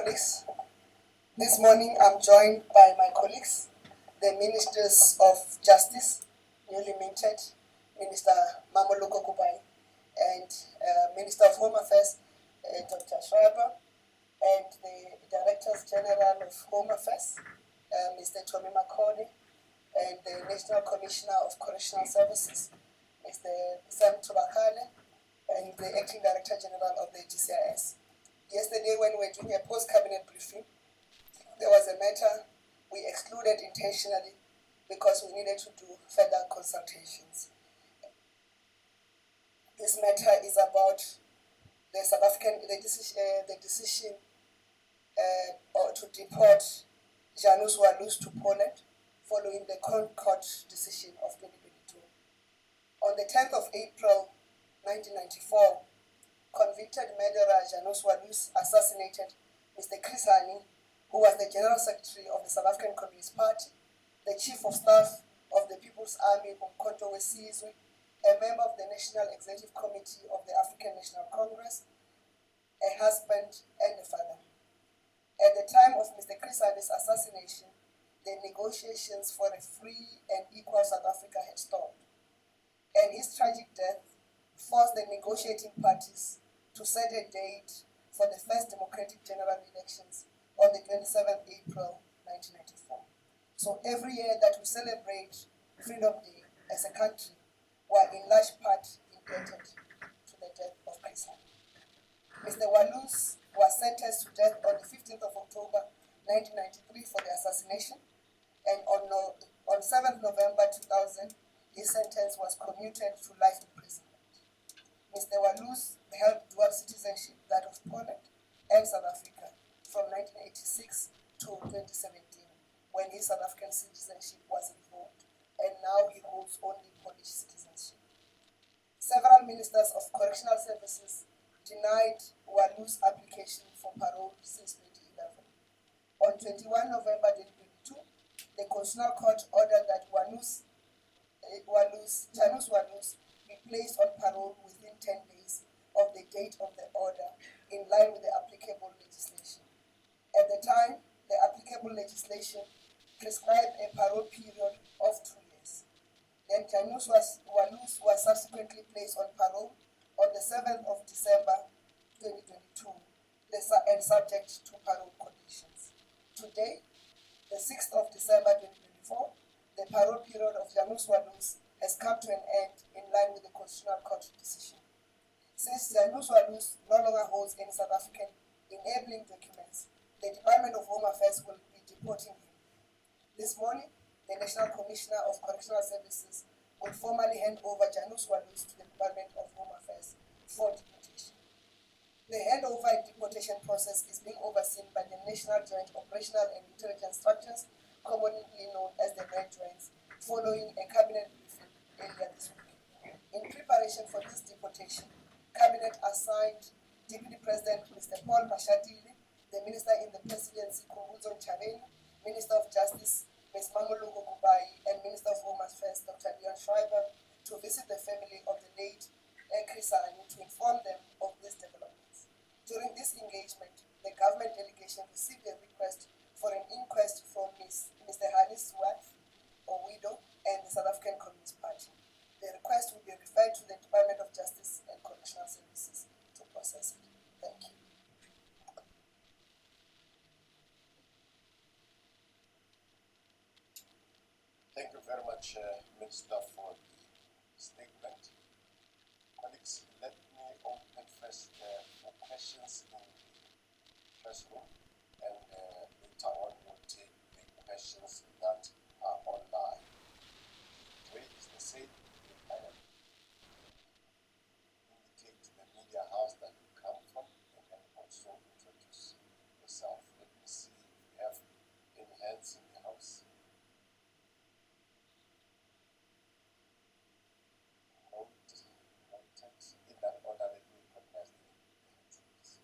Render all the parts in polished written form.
colleagues, this morning I'm joined by my colleagues, the Ministers of Justice, newly minted, Minister Mamoluko Kubai, and Minister of Home Affairs, Dr. Schreiber, and the Directors General of Home Affairs, Mr. Tommy Makone, and the National Commissioner of Correctional Services, Mr. Sam Tubakale, and the Acting Director General of the GCIS. Yesterday, when we were doing a post-cabinet briefing, there was a matter we excluded intentionally because we needed to do further consultations. This matter is about the South African decision to deport Januz Walus to Poland following the Court decision of 2022. On the 10th of April 1994, convicted murderer Januz Walus assassinated Mr. Chris Hani, who was the General Secretary of the South African Communist Party, the Chief of Staff of the People's Army, Umkhonto weSizwe, a member of the National Executive Committee of the African National Congress, a husband and a father. At the time of Mr. Chris Hani's assassination, the negotiations for a free and equal South Africa had stalled, and his tragic death forced the negotiating parties to set a date for the first democratic general elections on the 27th April 1994. So every year that we celebrate Freedom Day as a country, we are in large part indebted to the death of Chris Hani. Mr. Walus was sentenced to death on the 15th of October 1993 for the assassination, and on 7th November 2000, his sentence was commuted to life imprisonment. Mr. Walus held dual citizenship, that of Poland and South Africa, from 1986 to 2017, when his South African citizenship was revoked, and now he holds only Polish citizenship. Several ministers of Correctional Services denied Walus' application for parole since 2011. On 21 November 2022, the Constitutional Court ordered that Januz Walus be placed on parole within 10 days of the date of the order, in line with the applicable legislation. At the time, the applicable legislation prescribed a parole period of 2 years. Then Januz Walus was subsequently placed on parole on the 7th of December 2022, and subject to parole conditions. Today, the 6th of December 2024, the parole period of Januz Walus has come to an end in line with the Constitutional Court decision. Since Januz Walus no longer holds any South African enabling documents, the Department of Home Affairs will be deporting him. This morning, the National Commissioner of Correctional Services will formally hand over Januz Walus to the Department of Home Affairs for deportation. The handover and deportation process is being overseen by the National Joint Operational and Intelligence Structures, commonly known as the Red Joints, following a cabinet briefing earlier this week. In preparation for this deportation, Cabinet assigned Deputy President Mr. Paul Mashatile, the Minister in the Presidency Khumbudzo Ntshavheni, Minister of Justice Ms. Mamoluko Kubai, and Minister of Home Affairs Dr. Schreiber to visit the family of the late Chris Hani to inform them of these developments. During this engagement, the government delegation received a request for an inquest from Mr. Hani's wife or widow and the South African Communist Party. The request will be referred to the Department of Justice and Correctional Services to process it. Thank you. Thank you very much, Minister, for the statement. Colleagues, let me open first for questions in the press room, and later on we'll take the questions that are online. Where is the same? Indicate the media house that you come from, and then also introduce yourself. Let me see if we have any hands in the house. In that order, let me recognize the hands, please.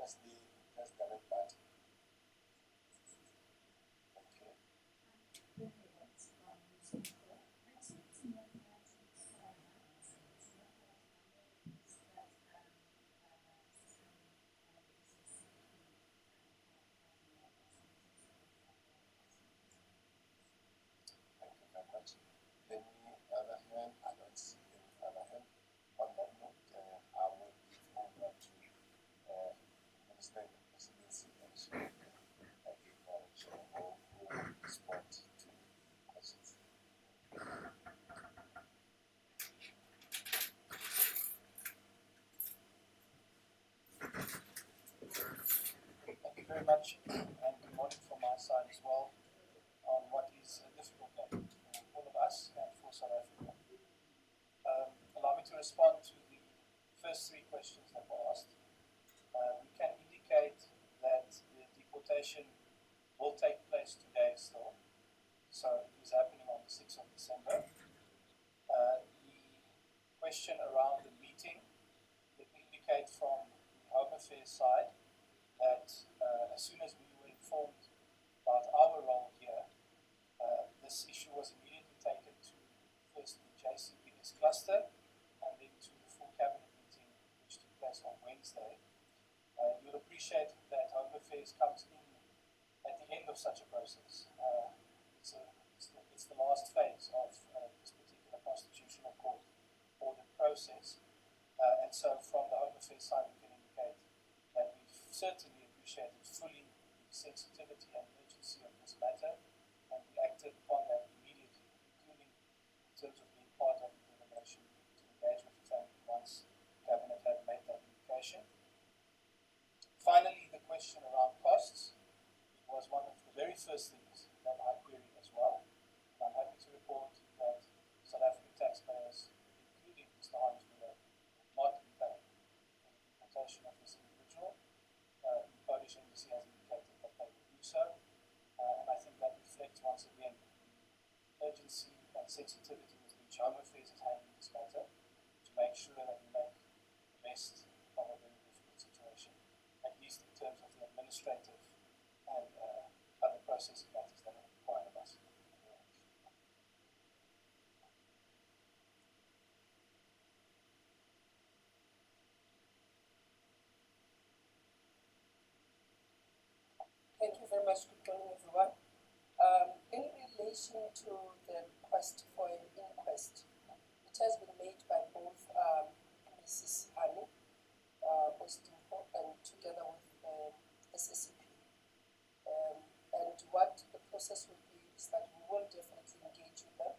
press the red button. Thank you. Thank you very much. Any other hand? I don't see any other hand. On that note, I will give over to Minister in the Presidency and she will acknowledge or respond to questions. Thank you very much, and good morning from my side as well on what is a difficult day for all of us and for South Africa. Allow me to respond to the first three questions that were asked. We can indicate that the deportation will take place today still, so it is happening on the 6th of December. The question around the meeting, let me indicate from the Home Affairs side that as soon as we were informed about our role here, this issue was immediately taken to first the JCPS cluster and then to the full cabinet meeting which took place on Wednesday. You'll appreciate that Home Affairs comes in at the end of such a process. It's the last phase of this particular constitutional court audit process. And so from the Home Affairs side we can indicate that we've certainly appreciated fully the sensitivity and urgency of this matter, and we acted upon that immediately, including in terms of being part of the delegation to engage with the family once Cabinet had made that indication. Finally, the question around costs was one of the very first things that I queried as well. And I'm happy to report that South African taxpayers, including Mr. Januz Walus, will not be paying for the deportation of this individual. The Polish embassy has indicated that they will do so, and I think that reflects once again the urgency and sensitivity with which Home Affairs is handling this matter to make sure that we make the best of a very difficult situation, at least in terms of the administrative and other processing matters that are required of us. Thank you very much. Good morning, everyone. In relation to the request for an inquest, it has been made by both Mrs. Hani Ostimpo and together with SSCP. And what the process will be is that we will definitely engage with them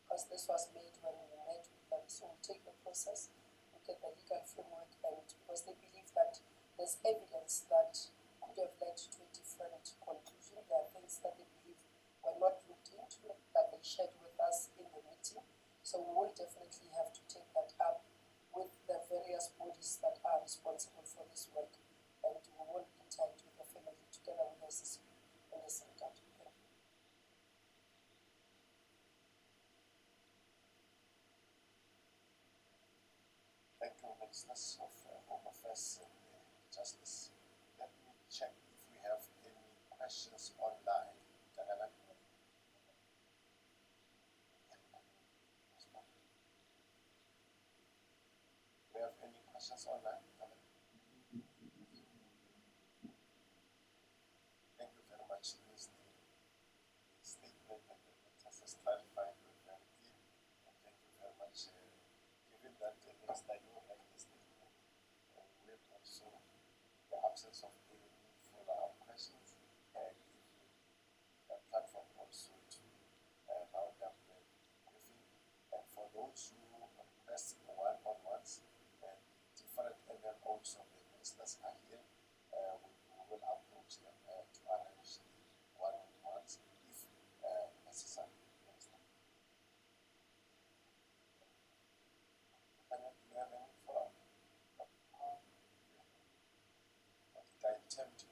because this was made when we met with them. So we'll take the process, look at the legal framework, and because they believe that there's evidence that could have led to a different conclusion. There are things that they believe were not looked into that they shared with us in the meeting. So we will definitely have to take that up with the various bodies that are responsible for this work, and we will be in touch with the family together with the SSP in this regard. Thank you. Thank you, Ministers of Home Affairs and Justice. Let me check if we have any questions online. Janana? Do we have any questions online? Thank you very much. This is the statement that the witness has clarified very clear. And thank you very much. Given that Minister, you have the statement, with also the absence of any follow-up questions, give you a platform also to round up the briefing. And for those who request one-on-ones, different MLOs of the ministers are here, we will approach them to arrange the one-on-ones if necessary. Minister. Do you have any follow-up? What did I attempt to?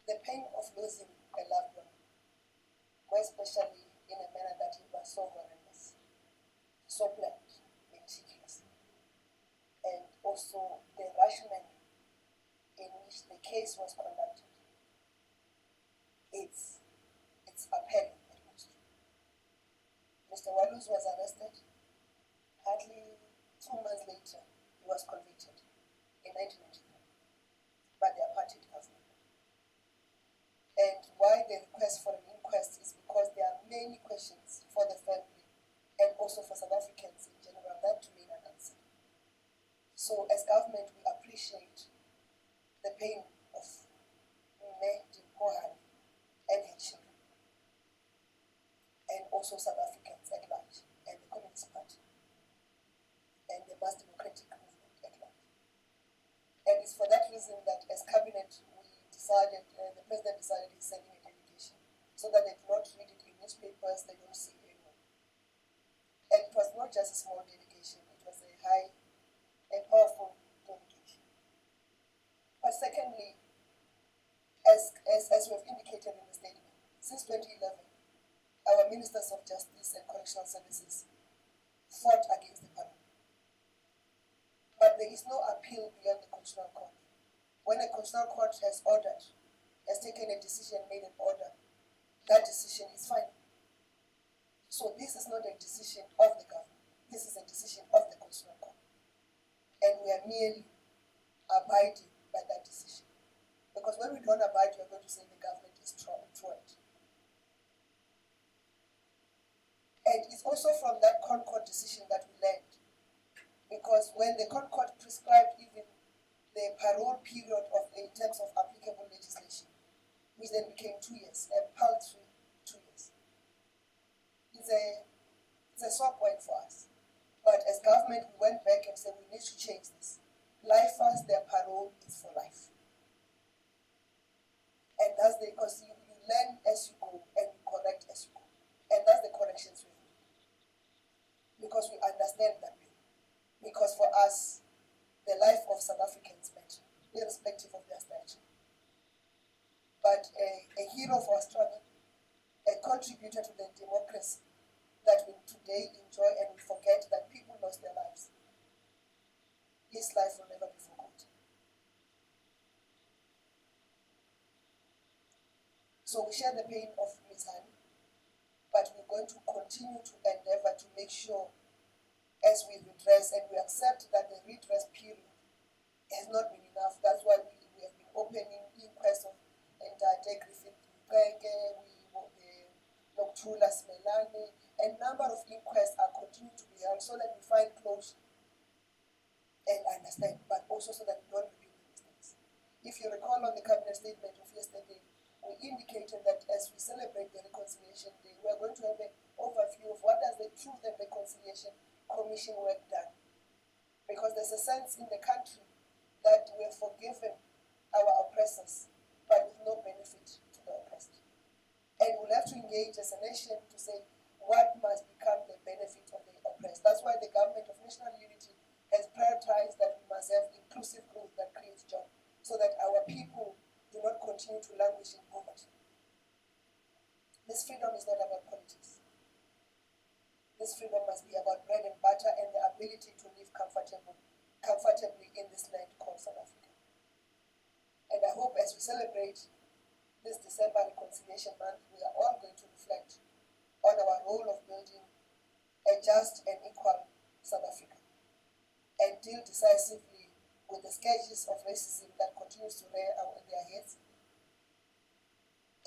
the pain of losing a loved one, more especially in a manner that it was so horrendous, so planned, meticulous, and also the rationale in which the case was conducted. It's appalling at most. Mr. Walus was arrested. Hardly 2 months later, he was convicted in 1993 by the apartheid government. And why the request for an inquest is because there are many questions for the family and also for South Africans in general that remain unanswered. So as government, we appreciate the pain of Mme Pohan and her children, and also South Africans at large, and the Communist Party, and the Mass Democratic Movement at large. And it's for that reason that as cabinet, we decided, the president decided he's sending a delegation so that they do not read it in newspapers, they don't see it anymore. And it was not just a small delegation, it was a powerful delegation. But secondly, as we have indicated in the statement, since 2011, our ministers of justice and correctional services fought against the parole. But there is no appeal beyond the constitutional court. When a constitutional court has ordered, has taken a decision, made an order, that decision is final. So this is not a decision of the government. This is a decision of the constitutional court. And we are merely abiding by that decision. Because when we don't abide, we are going to say the government is truant. And it's also from that Concord decision that we learned. Because when the Concord prescribed even the parole period in terms of applicable legislation, which then became 2 years, a paltry 2 years. It's a sore point for us. But as government, we went back and said we need to change this. Lifers, their parole is for life. And that's because you learn as you go and you correct as you go. And that's the corrections we do. Because we understand that pain. Because for us, the life of South Africans matter, irrespective of their stature. But a hero for our struggle, a contributor to the democracy that we today enjoy and we forget that people lost their lives. His life will never be forgotten. So we share the pain of Ms. Hani, but we're going to continue to endeavor to make sure as we redress and we accept that the redress period has not been enough. That's why we have been opening inquests of Ntate Griffith Mqeke, Noctula Smelane, a number of inquests are continuing to be held so that we find closure and understand, but also so that we don't repeat the mistakes. If you recall on the cabinet statement of yesterday, we indicated that as we celebrate the Reconciliation Day, we are going to have an overview of what does the Truth and Reconciliation Commission work done. Because there's a sense in the country that we have forgiven our oppressors, but with no benefit to the oppressed. And we'll have to engage as a nation to say what must become the benefit of the oppressed. That's why the government of national unity has prioritized that we must have inclusive growth that creates jobs, so that our people do not continue to languish in poverty. This freedom is not about politics. This freedom must be about bread and butter and the ability to live comfortably in this land called South Africa. And I hope as we celebrate this December Reconciliation Month, we are all going to reflect on our role of building a just and equal South Africa and deal decisively with the scourges of racism that continues to rear their heads,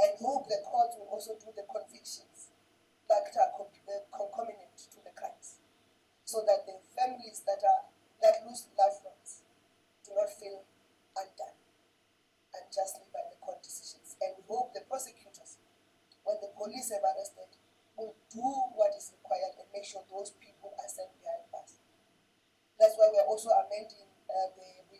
and hope the court will also do the convictions that are concomitant to the crimes, so that the families that lose loved ones do not feel undone unjustly by the court decisions. And we hope the prosecutors, when the police have arrested, will do what is required and make sure those people are sent behind bars. That's why we are also amending we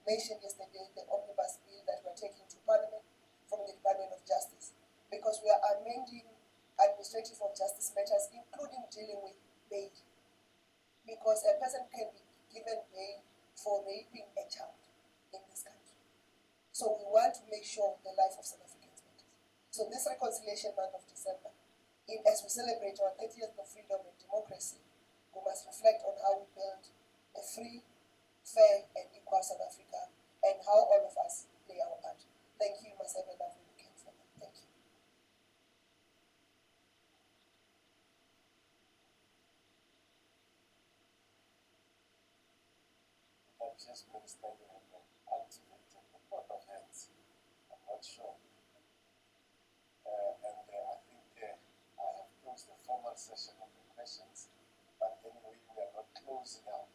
mentioned yesterday the omnibus bill that we're taking to Parliament from the Department of Justice, because we are amending administrative of justice matters, including dealing with bail. Because a person can be given bail for raping a child in this country. So we want to make sure the life of South Africans matters. So this reconciliation month of December, as we celebrate our 30th of freedom and democracy, we must reflect on how we build a free, fair and equal South Africa and how all of us play our part. Thank you. You must have a lovely weekend for them. Thank you. Just Minister, you have activated the pot of hands. I'm not sure. I think I have closed the formal session of the questions, but anyway, we are not closing out.